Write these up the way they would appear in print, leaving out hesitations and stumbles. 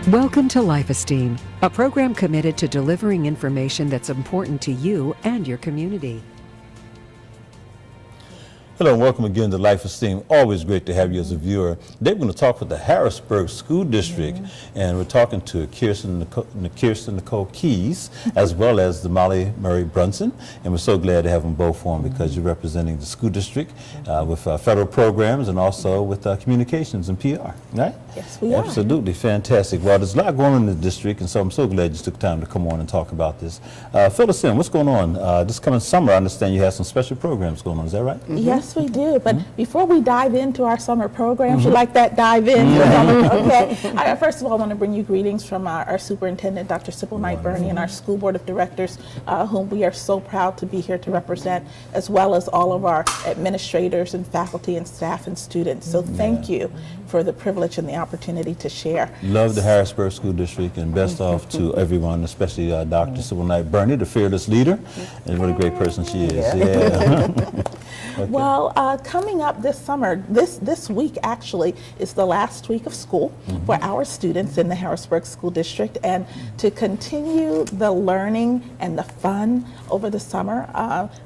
Welcome to Life Esteem, a program committed to delivering information that's important to you and your community. Hello and welcome again to Life Esteem. Always great to have you as a viewer. Today we're going to talk with the Harrisburg School District, and we're talking to Kirsten Nicole Keys, as well as Damali Murray Brunson, and we're so glad to have them both on because you're representing the school district with federal programs and also with communications and PR, right? Yes, we are. Absolutely, fantastic. Well, there's a lot going on in the district, and so I'm so glad you took time to come on and talk about this. Fill us in. What's going on? This coming summer, I understand you have some special programs going on. Is that right? Yes, we do. But before we dive into our summer programs, you like that dive in? Okay. First of all, I want to bring you greetings from our superintendent, Dr. Sybil Knight Burney, and our school board of directors, whom we are so proud to be here to represent, as well as all of our administrators and faculty and staff and students. So thank you for the privilege and the opportunity to share. Love the Harrisburg School District, and best off to everyone, especially Dr. Sybil Knight Burney, the fearless leader, and what a great person she is. Okay. Well, coming up this summer, this week actually is the last week of school for our students in the Harrisburg School District, and to continue the learning and the fun over the summer,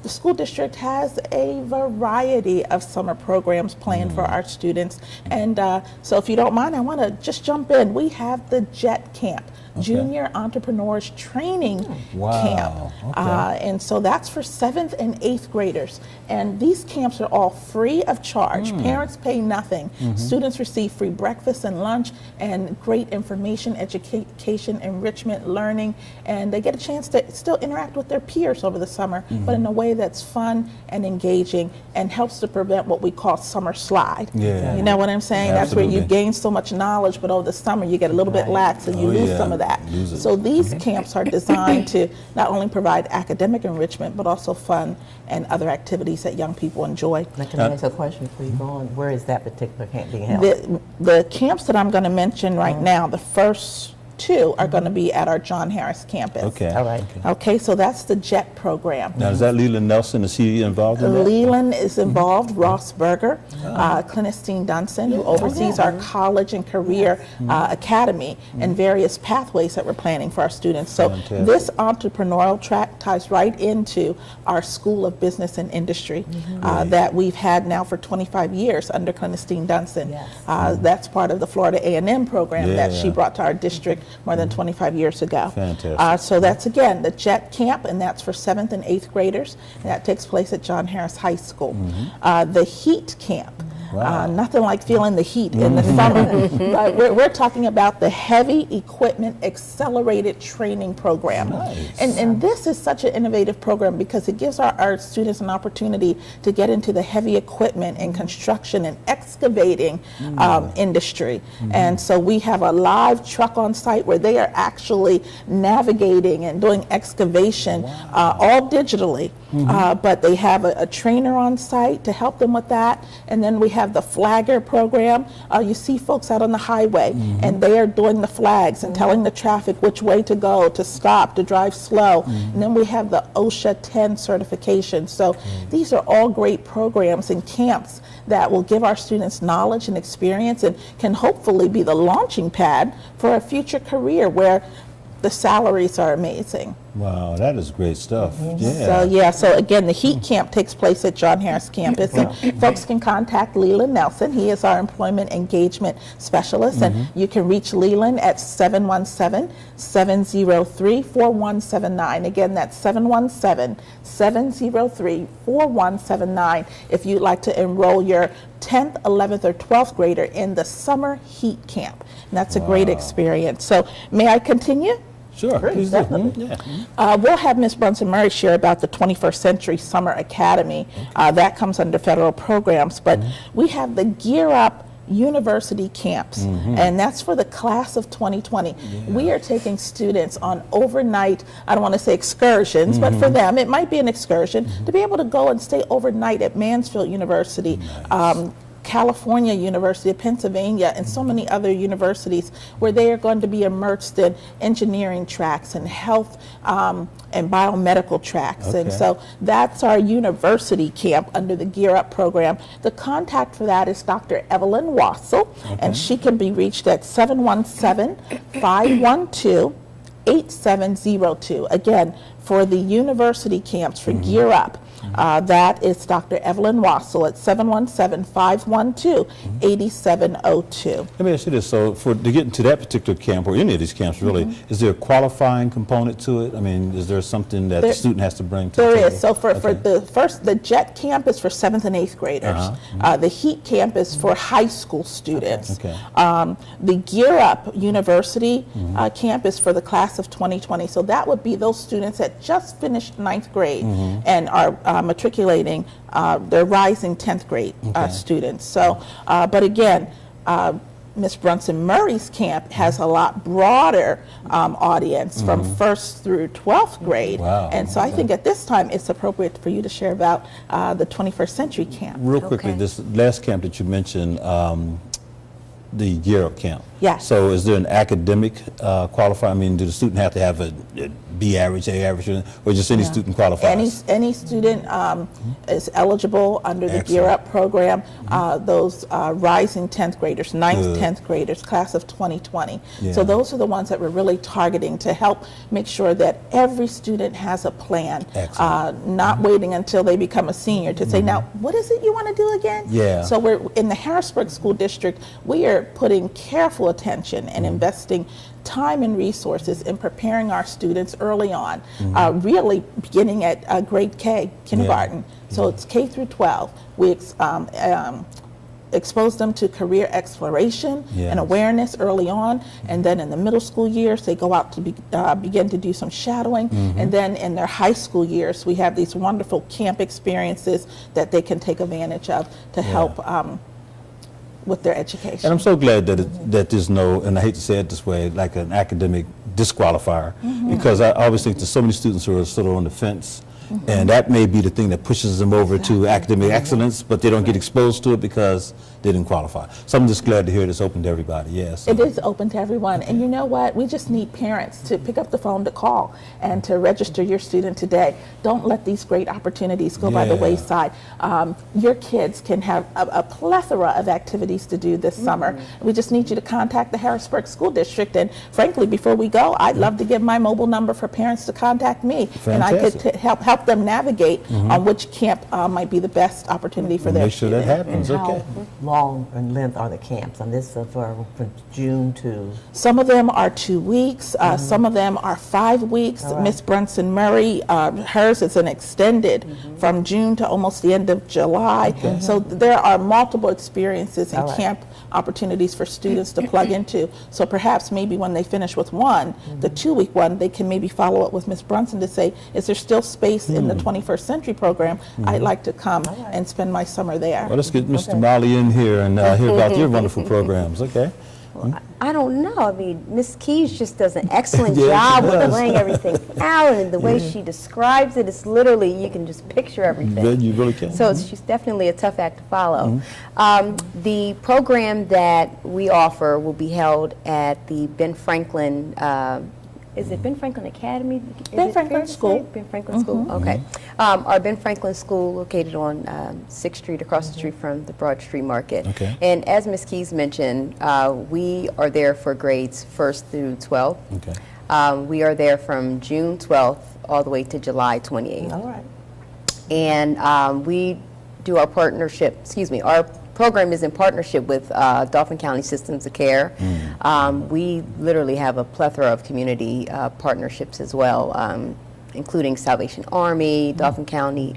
the school district has a variety of summer programs planned for our students, and so if you don't mind, I want to just jump in. We have the JET Camp. Junior Entrepreneurs Training Camp. And so that's for 7th and 8th graders. And these camps are all free of charge. Parents pay nothing. Students receive free breakfast and lunch and great information, education, enrichment, learning, and they get a chance to still interact with their peers over the summer, but in a way that's fun and engaging and helps to prevent what we call summer slide. You know what I'm saying? That's where you gain so much knowledge, but over the summer you get a little bit lax and you lose some of that. So these camps are designed to not only provide academic enrichment, but also fun and other activities that young people enjoy. Now, can I ask a question before you go on? Where is that particular camp being held? The camps that I'm going to mention right now, the first two are going to be at our John Harris campus. Okay. All right. Okay, so that's the JET program. Now, is that Leland Nelson? Is he involved in that? Leland is involved, Ross Berger, Esteem Dunson, who oversees our college and career academy and various pathways that we're planning for our students. So this entrepreneurial track ties right into our School of Business and Industry that we've had now for 25 years under Esteem Dunson. That's part of the Florida A&M program that she brought to our district more than 25 years ago. Fantastic. So that's, again, the JET Camp, and that's for 7th and 8th graders. And that takes place at John Harris High School. The HEAT Camp. Nothing like feeling the heat in the summer. But we're talking about the Heavy Equipment Accelerated Training Program. And this is such an innovative program because it gives our students an opportunity to get into the heavy equipment and construction and excavating industry. And so we have a live truck on site where they are actually navigating and doing excavation all digitally. But they have a trainer on site to help them with that. And then we have the flagger program. You see folks out on the highway and they are doing the flags and telling the traffic which way to go, to stop, to drive slow. And then we have the OSHA 10 certification. So these are all great programs and camps that will give our students knowledge and experience and can hopefully be the launching pad for a future career where the salaries are amazing. Wow, that is great stuff. So again, the HEAT Camp takes place at John Harris campus, and folks can contact Leland Nelson. He is our employment engagement specialist, and you can reach Leland at 717-703-4179. Again, that's 717-703-4179 if you'd like to enroll your 10th, 11th, or 12th grader in the summer HEAT Camp. And that's a great experience. So may I continue? Sure. Please do. We'll have Ms. Brunson Murray share about the 21st Century Summer Academy. That comes under federal programs, but we have the Gear Up University camps, and that's for the class of 2020. We are taking students on overnight, I don't want to say excursions, but for them it might be an excursion to be able to go and stay overnight at Mansfield University, California University of Pennsylvania, and so many other universities where they are going to be immersed in engineering tracks and health and biomedical tracks. Okay. And so that's our university camp under the Gear Up program. The contact for that is Dr. Evelyn Wassel, and she can be reached at 717-512-8702. Again, for the university camps for Gear Up. That is Dr. Evelyn Wassel at 717-512-8702. Let me ask you this, so to get into that particular camp, or any of these camps really, is there a qualifying component to it? I mean, is there something that the student has to bring to the table? There is. So for the JET camp is for 7th and 8th graders. The HEAT camp is for high school students. Okay. The Gear Up University camp is for the class of 2020. So that would be those students that just finished 9th grade and are matriculating their rising 10th grade students. So, but again, Ms. Brunson Murray's camp has a lot broader audience from 1st through 12th grade. Wow. And so I think at this time it's appropriate for you to share about the 21st century camp. Real quickly, this last camp that you mentioned, the Gear Up camp. Yes. So is there an academic qualifier? I mean, do the student have to have a B average, A average, or just any student qualifies? Any student is eligible under the Gear Up program. Those rising 10th graders, 9th, 10th graders, class of 2020. Yeah. So those are the ones that we're really targeting to help make sure that every student has a plan, not waiting until they become a senior to say, now, what is it you want to do again? Yeah. So we're in the Harrisburg School District, we are putting careful attention and investing time and resources in preparing our students early on, really beginning at grade K, kindergarten. So it's K through 12. We expose them to career exploration and awareness early on, and then in the middle school years they go out to begin to do some shadowing, and then in their high school years we have these wonderful camp experiences that they can take advantage of to help with their education. And I'm so glad that there's no, and I hate to say it this way, like an academic disqualifier, because I always think there's so many students who are sort of on the fence, and that may be the thing that pushes them over to academic excellence, but they don't get exposed to it because they didn't qualify. So I'm just glad to hear it's open to everybody. Yes. It is open to everyone. And you know what? We just need parents to pick up the phone to call and to register your student today. Don't let these great opportunities go by the wayside. Your kids can have a plethora of activities to do this summer. We just need you to contact the Harrisburg School District. And frankly, before we go, I'd love to give my mobile number for parents to contact me. Fantastic. And I could help them navigate on which camp might be the best opportunity for their Make sure that happens. And Okay. how long in length are the camps? And this from June to? Some of them are 2 weeks. Some of them are 5 weeks. Miss Brunson Murray, hers is an extended from June to almost the end of July. So there are multiple experiences and camp opportunities for students to plug into. So perhaps maybe when they finish with one, the 2-week one, they can maybe follow up with Miss Brunson to say, is there still space in the 21st Century program? I'd like to come and spend my summer there. Well, let's get Mr. Damali in here and hear about your wonderful programs. Okay. I don't know. I mean, Miss Keys just does an excellent Yeah, she job with does. laying everything out, and the way she describes it, it's literally, you can just picture everything. You really can. So she's definitely a tough act to follow. The program that we offer will be held at the Ben Franklin, is it Ben Franklin Academy? Is Ben it Franklin fair to say? School. Ben Franklin School, okay. Our Ben Franklin School located on 6th Street, across the street from the Broad Street Market. Okay. And as Ms. Keys mentioned, we are there for grades 1st through 12th. Okay. We are there from June 12th all the way to July 28th. All right. And we do our partnership, our program is in partnership with Dauphin County Systems of Care. We literally have a plethora of community partnerships as well, including Salvation Army, Dauphin County,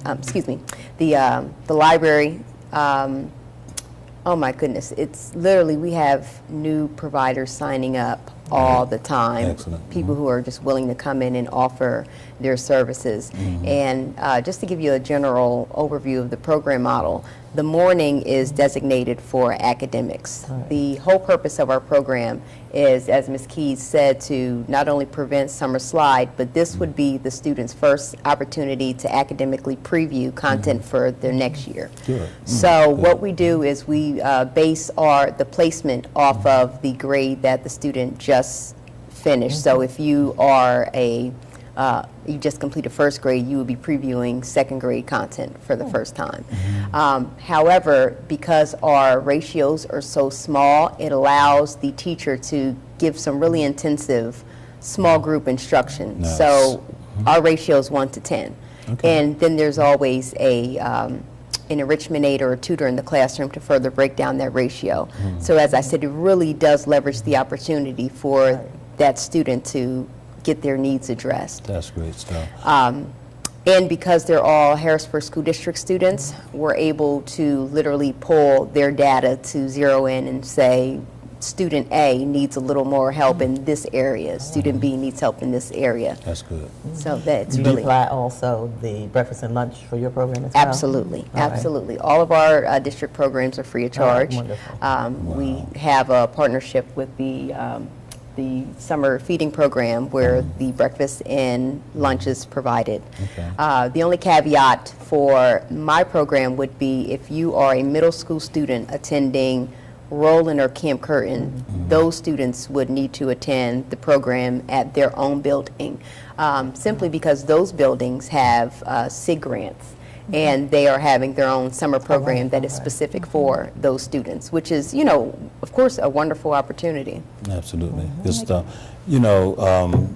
the library. Oh my goodness, it's literally, we have new providers signing up all the time. Excellent. People who are just willing to come in and offer their services. And just to give you a general overview of the program model, The morning is designated for academics. The whole purpose of our program is, as Ms. Keys said, to not only prevent summer slide, but this would be the students' first opportunity to academically preview content for their next year. Good. So what we do is we base the placement off of the grade that the student just finished. So if you are you just completed first grade, you will be previewing second grade content for the first time. However, because our ratios are so small, it allows the teacher to give some really intensive small group instruction. Nice. So our ratio is 1 to 10. Okay. And then there's always an enrichment aide or a tutor in the classroom to further break down that ratio. So as I said, it really does leverage the opportunity for that student to get their needs addressed. That's great stuff. And because they're all Harrisburg School District students, we're able to literally pull their data to zero in and say, student A needs a little more help in this area, student B needs help in this area. That's good. So that's Do you really... apply also the breakfast and lunch for your program as well? Absolutely, All right. absolutely. All of our district programs are free of charge. Wonderful. We have a partnership with the summer feeding program where the breakfast and lunch is provided. Okay. The only caveat for my program would be if you are a middle school student attending Roland or Camp Curtin, those students would need to attend the program at their own building, simply because those buildings have SIG grants. And they are having their own summer program that is specific for those students, which is, you know, of course, a wonderful opportunity. Absolutely. Good stuff. You know,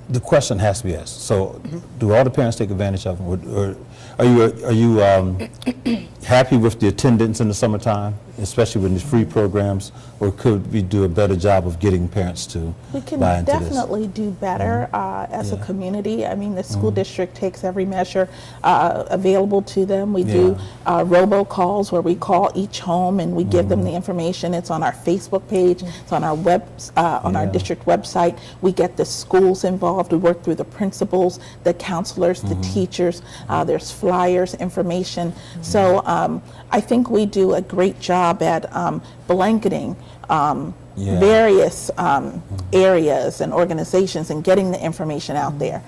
the question has to be asked. So, do all the parents take advantage of them? Or are you happy with the attendance in the summertime, especially with these free programs? Or could we do a better job of getting parents to We can buy into this? definitely do better as a community. I mean, the school district takes every measure available to them. We do robocalls where we call each home and we give them the information. It's on our Facebook page. It's on our our district website. We get the schools involved. We work through the principals, the counselors, the teachers. There's flyers, information. So I think we do a great job at blanketing various areas and organizations and getting the information out there.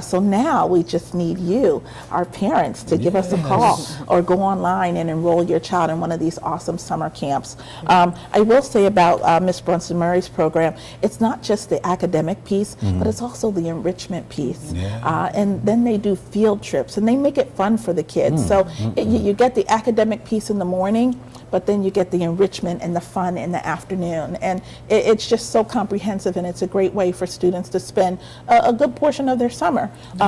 So now we just need you, our parents, to give us a call or go online and enroll your child in one of these awesome summer camps. I will say about Ms. Brunson Murray's program, it's not just the academic piece, but it's also the enrichment piece. And then they do field trips and they make it fun for the kids. So you get the academic piece in the morning, but then you get the enrichment and the fun in the afternoon. And it's just so comprehensive, and it's a great way for students to spend a good portion of their summer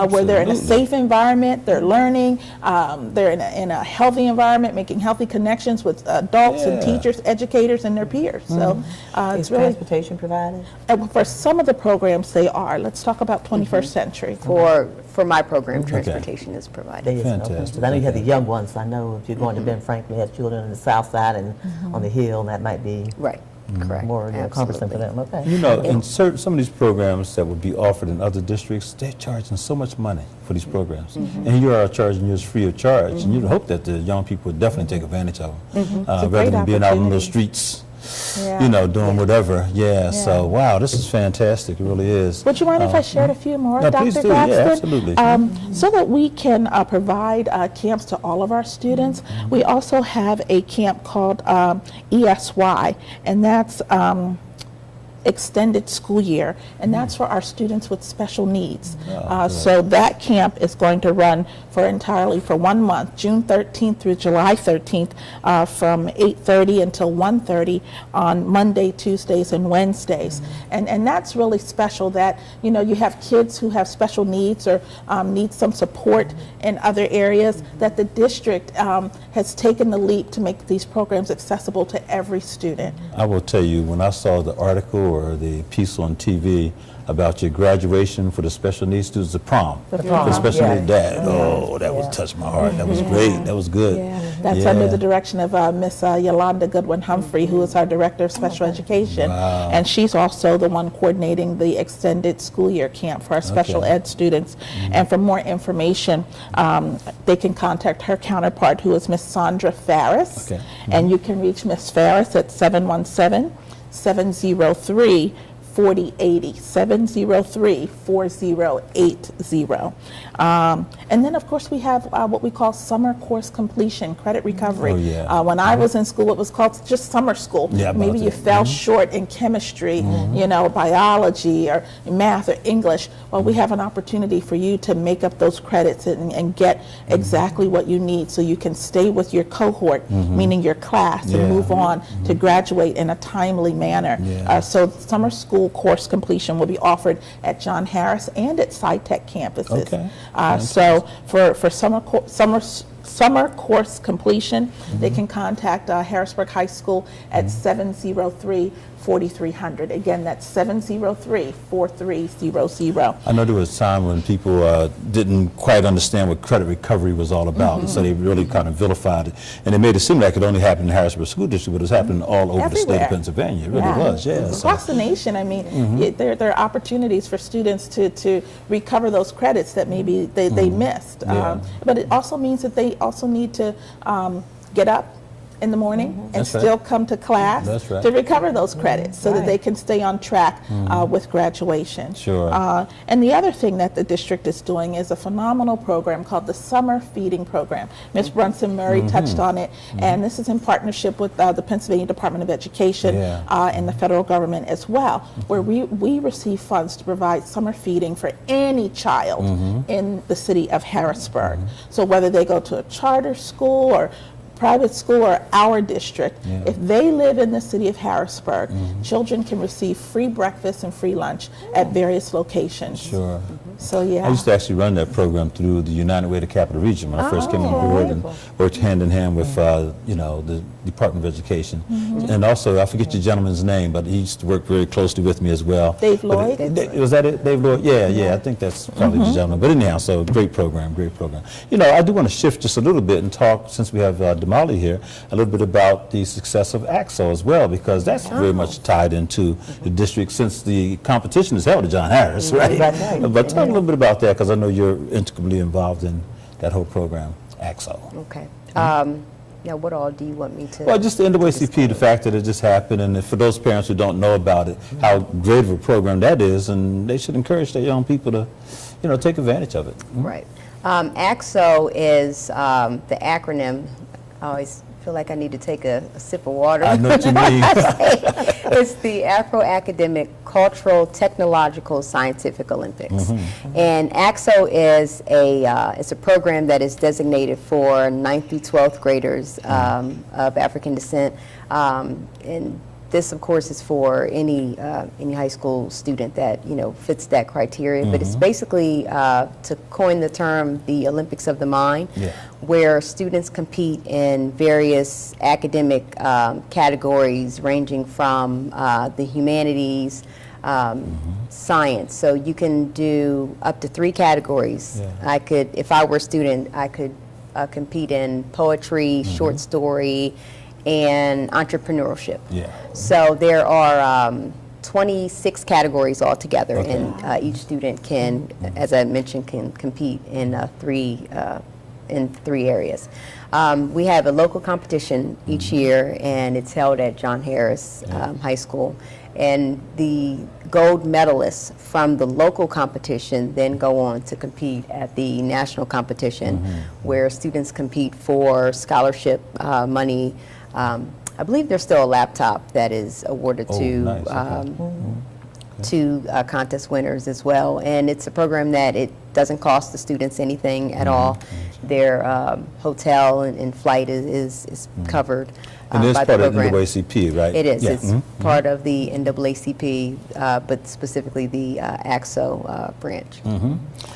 where they're in a safe environment, they're learning, they're in a healthy environment, making healthy connections with adults and teachers, educators, and their peers. So it's Is really, transportation provided? for some of the programs they are. Let's talk about 21st Century. For my program, transportation is provided. There is no Fantastic. transportation. I know you have the young ones. I know if you're going to Ben Franklin, you have children on the south side and on the hill, and that might be Right, correct. more cumbersome for Absolutely. them. Okay. You know, in some of these programs that would be offered in other districts, they're charging so much money for these programs. And you are charging yours free of charge. And you'd hope that the young people would definitely take advantage of them, rather great than being out in the opportunity. streets, Yeah. you know, doing whatever. So, wow, this is fantastic. It really is. Would you mind if I shared a few more, No, Dr. please do. Braxton? Yeah, absolutely. So that we can provide camps to all of our students, we also have a camp called ESY, and that's extended school year, and that's for our students with special needs. So that camp is going to run entirely for 1 month, June 13th through July 13th, from 8:30 until 1:30 on Monday, Tuesdays, and Wednesdays. And that's really special that, you know, you have kids who have special needs or need some support in other areas, that the district has taken the leap to make these programs accessible to every student. I will tell you, when I saw the article before, the piece on TV about your graduation for the special needs students, the prom. The For prom, special yeah. needs dad. Oh, that was touched my heart. That was great. That was good. Yeah, that's Yeah. under the direction of Miss Yolanda Goodwin Humphrey, who is our Director of Special Education. Wow. And she's also the one coordinating the extended school year camp for our special Okay. ed students. And for more information, they can contact her counterpart, who is Miss Sandra Farris. Okay. And you can reach Miss Farris at 717-703 4080, 703-4080. And then, of course, we have what we call summer course completion, credit recovery. Oh, yeah. When I was in school, it was called just summer school. Yeah, Maybe about you that. fell short in chemistry, you know, biology or math or English. Well, we have an opportunity for you to make up those credits and get exactly what you need so you can stay with your cohort, meaning your class, Yeah. and move on to graduate in a timely manner. Yeah. So summer school course completion will be offered at John Harris and at SciTech campuses. Okay. So for summer course completion, they can contact Harrisburg High School at 703-4300. Again, that's 703-4300. I know there was a time when people didn't quite understand what credit recovery was all about, and so they really kind of vilified it. And it made it seem like it only happened in Harrisburg School District, but it was happening all over the state Everywhere. of Pennsylvania. It really was, yeah. So- Across the nation, I mean, there are opportunities for students to recover those credits that maybe they missed. Yeah. But it also means that they also need to get up in the morning and That's right. still come to class That's right. to recover those credits so that Right. they can stay on track with graduation. Sure. And the other thing that the district is doing is a phenomenal program called the Summer Feeding Program. Ms. Brunson Murray touched on it, and this is in partnership with the Pennsylvania Department of Education Yeah. and the federal government as well, where we receive funds to provide summer feeding for any child in the city of Harrisburg. So whether they go to a charter school or private school or our district, if they live in the city of Harrisburg, children can receive free breakfast and free lunch at various locations. Sure. So yeah. I used to actually run that program through the United Way to Capital Region when I first came on board, and worked hand in hand with you know, the Department of Education. And also, I forget your gentleman's name, but he used to work very closely with me as well. Dave But Lloyd? was that it, Dave Lloyd? Yeah, I think that's probably the gentleman. But anyhow, so great program, great program. You know, I do want to shift just a little bit and talk, since we have Damali here, a little bit about the success of AXO as well, because that's very much tied into the district, since the competition is held at John Harris, right? That's right. But talk a little bit about that, because I know you're intricately involved in that whole program, AXO. Okay. Now, what all do you want me to? Well, just the NAACP, the fact that it just happened, and for those parents who don't know about it, how great of a program that is, and they should encourage their young people to, you know, take advantage of it. Right. AXO is the acronym. I always feel like I need to take a sip of water. I know what you mean. It's the Afro-Academic Cultural Technological Scientific Olympics. And AXO is it's a program that is designated for 9th through 12th graders of African descent. And this, of course, is for any high school student that, you know, fits that criteria. But it's basically, to coin the term, the Olympics of the mind, where students compete in various academic categories ranging from the humanities, science. So you can do up to 3 categories. I could, if I were a student, I could compete in poetry, short story, and entrepreneurship. So there are 26 categories altogether, and each student can, as I mentioned, can compete in three areas. We have a local competition each year, and it's held at John Harris High School. And the gold medalists from the local competition then go on to compete at the national competition, where students compete for scholarship money. I believe there's still a laptop that is awarded to contest winners as well. And it's a program that it doesn't cost the students anything at all. Their hotel and flight is covered. And it's by the part of the program. NAACP, right? It is. Yeah. It's part of the NAACP, but specifically the AXO branch.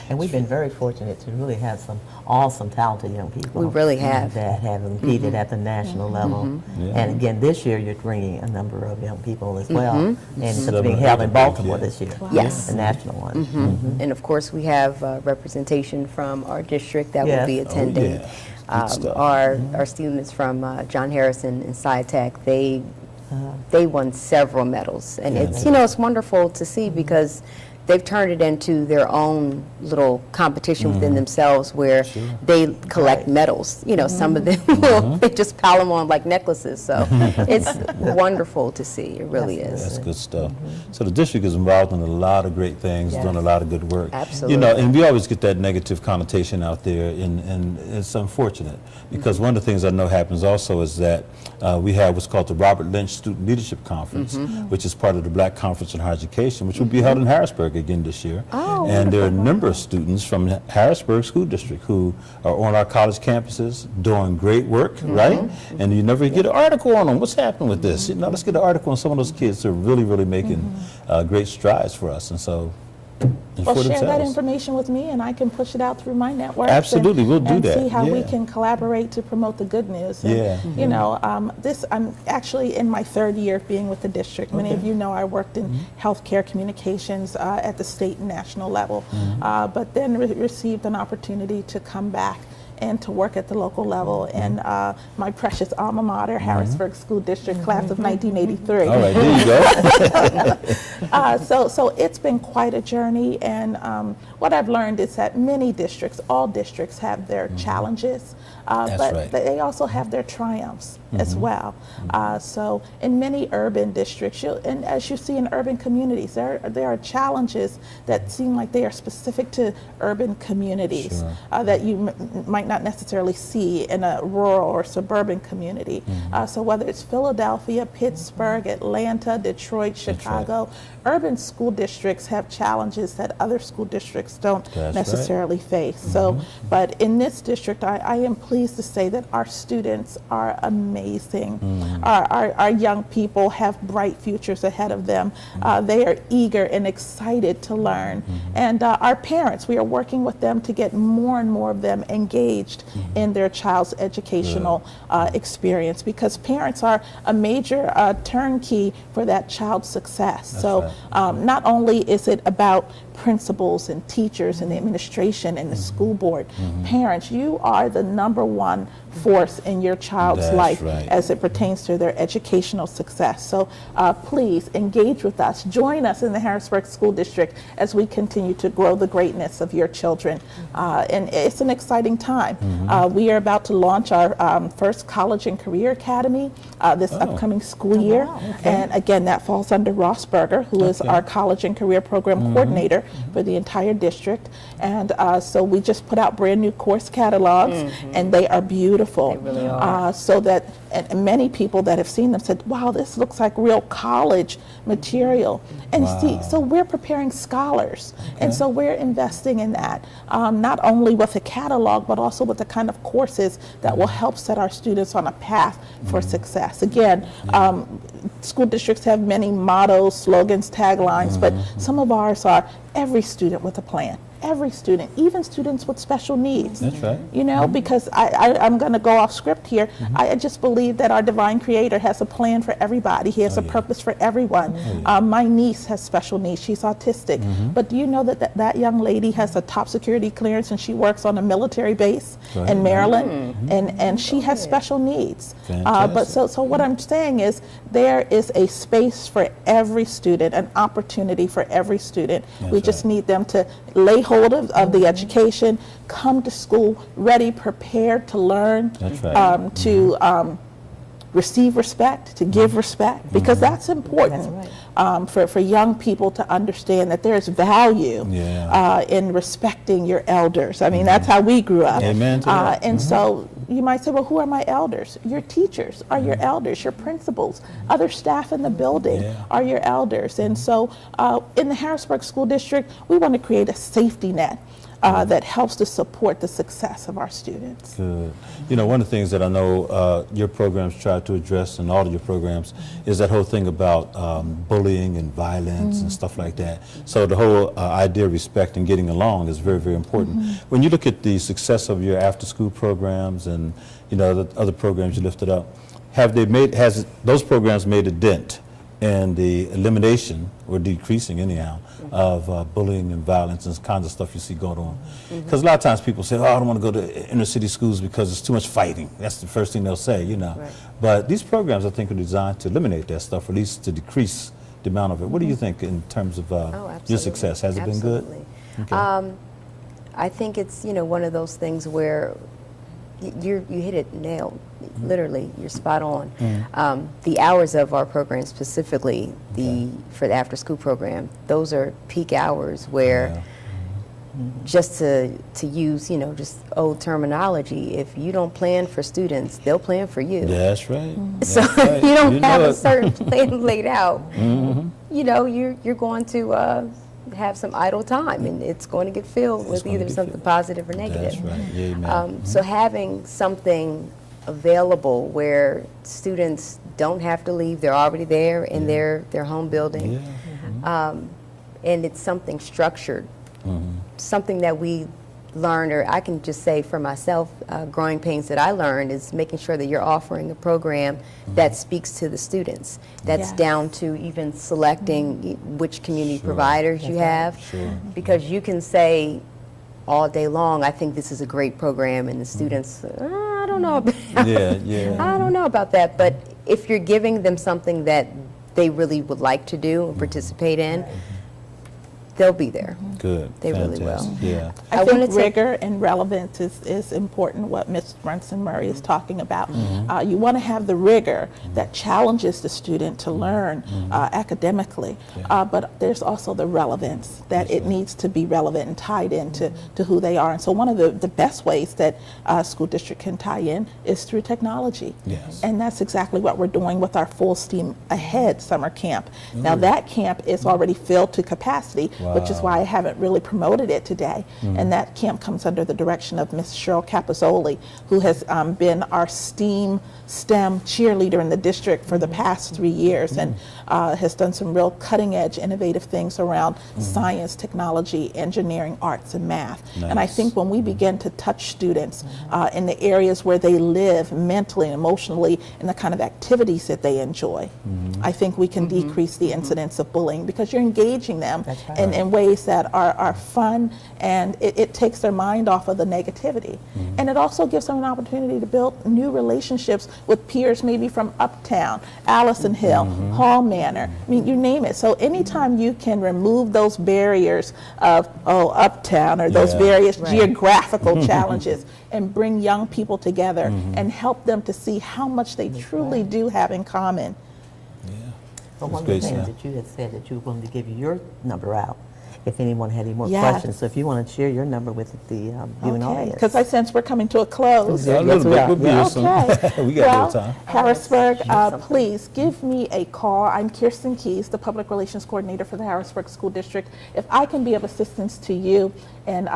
And we've been very fortunate to really have some awesome, talented young people. We really have. That have competed at the national level. Yeah. And again, this year you're bringing a number of young people as well. And it's 7 being or held 8, in I believe, Baltimore yeah. this year. Yes. The national one. And of course, we have representation from our district that Yes. will be Oh, attending. yeah. Good stuff. Our students from John Harrison and SciTech, they won several medals, and it's it's wonderful to see because they've turned it into their own little competition within themselves where they collect medals. Some of them they just pile them on like necklaces. So it's wonderful to see. It really is. That's good stuff. So the district is involved in a lot of great things, doing a lot of good work. Absolutely. And we always get that negative connotation out there, and it's unfortunate because one of the things I know happens also is that we have what's called the Robert Lynch Student Leadership Conference, which is part of the Black Conference in Higher Education, which will be held in Harrisburg again this year. Oh, and there are a number of students from the Harrisburg School District who are on our college campuses doing great work, right? And you never get an article on them. What's happening with this? Let's get an article on some of those kids who are really, really making great strides for us. And so, and Well, for share that themselves. information with me, and I can push it out through my network. Absolutely, we'll do and that, see how we yeah. can collaborate to promote the good news. And, Yeah. I'm actually in my 3rd year of being with the district. Many of you know I worked in healthcare communications at the state and national level, but then received an opportunity to come back and to work at the local level. And my precious alma mater, Harrisburg School District, class of 1983. All right, there you go. So it's been quite a journey, and what I've learned is that many districts, all districts, have their challenges, That's but right. they also have their triumphs as well. So in many urban districts, and as you see in urban communities, there are challenges that seem like they are specific to urban communities that you might not necessarily see in a rural or suburban community. So whether it's Philadelphia, Pittsburgh, Atlanta, Detroit, Chicago, urban school districts have challenges that other school districts don't That's necessarily face. So, but in this district, I am pleased to say that our students are amazing. Our young people have bright futures ahead of them. They are eager and excited to learn. And our parents, we are working with them to get more and more of them engaged in their child's educational experience, because parents are a major turnkey for that child's success. So not only is it about principals and teachers and the administration and the school board, parents, you are the #1 force in your child's That's life right. as it pertains to their educational success. So please engage with us. Join us in the Harrisburg School District as we continue to grow the greatness of your children. And it's an exciting time. We are about to launch our first College and Career Academy this upcoming school year. And again, that falls under Ross Berger, who is our College and Career Program Coordinator for the entire district. And so we just put out brand new course catalogs, and they are beautiful. They really are. So that, and many people that have seen them said, wow, this looks like real college material. And see, so we're preparing scholars. And so we're investing in that, not only with a catalog, but also with the kind of courses that will help set our students on a path for success. Again, school districts have many mottos, slogans, taglines, but some of ours are every student with a plan. Every student, even students with special needs. That's right. You know, because I'm going to go off script here. I just believe that our divine creator has a plan for everybody. He has a purpose for everyone. My niece has special needs. She's autistic. But do you know that that young lady has a top security clearance and she works on a military base in Maryland, and she has special needs. But so what I'm saying is there is a space for every student, an opportunity for every student. We just need them to lay hold of the education, come to school ready, prepared to learn, to receive respect, to give respect, because that's important for young people to understand that there's value in respecting your elders. I mean, that's how we grew up. Amen to that. And so you might say, well, who are my elders? Your teachers are your elders, your principals, other staff in the building are your elders. And so in the Harrisburg School District, we want to create a safety net. that helps to support the success of our students. Good. You know, one of the things that I know your programs try to address, and all of your programs, is that whole thing about bullying and violence and stuff like that. So the whole idea of respect and getting along is very, very important. When you look at the success of your after-school programs and, you know, the other programs you lifted up, has those programs made a dent in the elimination or decreasing anyhow of bullying and violence and kinds of stuff you see going on? Because a lot of times people say, oh, I don't want to go to inner city schools because there's too much fighting. That's the first thing they'll say, you know. Right. But these programs, I think, are designed to eliminate that stuff, or at least to decrease the amount of it. What do you think in terms of your success? Has it been good? Okay. I think it's, you know, one of those things where you hit it nailed. Literally, you're spot on. The hours of our program, specifically for the after-school program, those are peak hours where, just to use, you know, just old terminology, if you don't plan for students, they'll plan for you. That's right. So That's right. if you don't have know a it. certain plan laid out, you know, you're going to have some idle time, and it's going to get filled with gonna either get something filled. positive or negative. That's right. Yeah, man. So having something available where students don't have to leave, they're already there in their home building, and it's something structured, something that we learn, or I can just say for myself, growing pains that I learned is making sure that you're offering a program that speaks to the students. That's Yes. down to even selecting which community providers you have, because you can say all day long, I think this is a great program, and the students, I don't know about I don't know about that. But if you're giving them something that they really would like to do and participate in, they'll be there. Good. They really will. Fantastic. Yeah. I wanna think rigor and relevance is important, what Ms. Brunson Murray is talking about. You want to have the rigor that challenges the student to learn academically, but there's also the relevance that it needs to be relevant and tied into to who they are. And so one of the best ways that a school district can tie in is through technology. Yes. And that's exactly what we're doing with our Full Steam Ahead summer camp. Now that camp is already filled to capacity, which is why I haven't really promoted it today. And that camp comes under the direction of Ms. Cheryl Capozzoli, who has been our STEM cheerleader in the district for the past 3 years, and has done some real cutting edge, innovative things around science, technology, engineering, arts, and math. And I think when we begin to touch students in the areas where they live mentally and emotionally, and the kind of activities that they enjoy, I think we can decrease the incidence of bullying, because you're engaging them in ways that are fun, and it takes their mind off of the negativity. And it also gives them an opportunity to build new relationships with peers, maybe from Uptown, Allison Hill, Hall Manor, I mean, you name it. So anytime you can remove those barriers of, Uptown, or those various geographical challenges, and bring young people together and help them to see how much they truly do have in common. But one of the things that you had said that you were willing to give your number out if anyone had any more Yes. questions. So if you want to share your number with the viewing audience. Because I sense we're coming to a close. A little bit. We'll be here soon. Okay. We got a little time. Harrisburg, please give me a call. I'm Kirsten Keys, the Public Relations Coordinator for the Harrisburg School District. If I can be of assistance to you in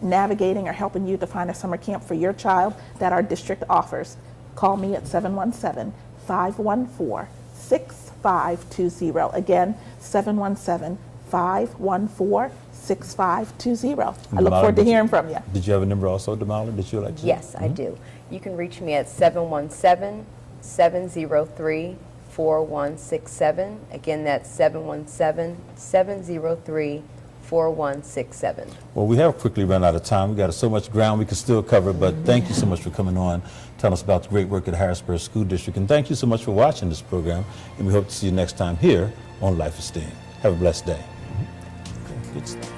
navigating or helping you to find a summer camp for your child that our district offers, call me at 717-514-6520. Again, 717-514-6520. I look forward to hearing from you. Did you have a number also, Damali, that you would like to say? Yes, I do. You can reach me at 717-703-4167. Again, that's 717-703-4167. Well, we have quickly run out of time. We got so much ground we can still cover, but thank you so much for coming on, telling us about the great work at the Harrisburg School District, and thank you so much for watching this program, and we hope to see you next time here on Life Esteem. Have a blessed day. Good stuff.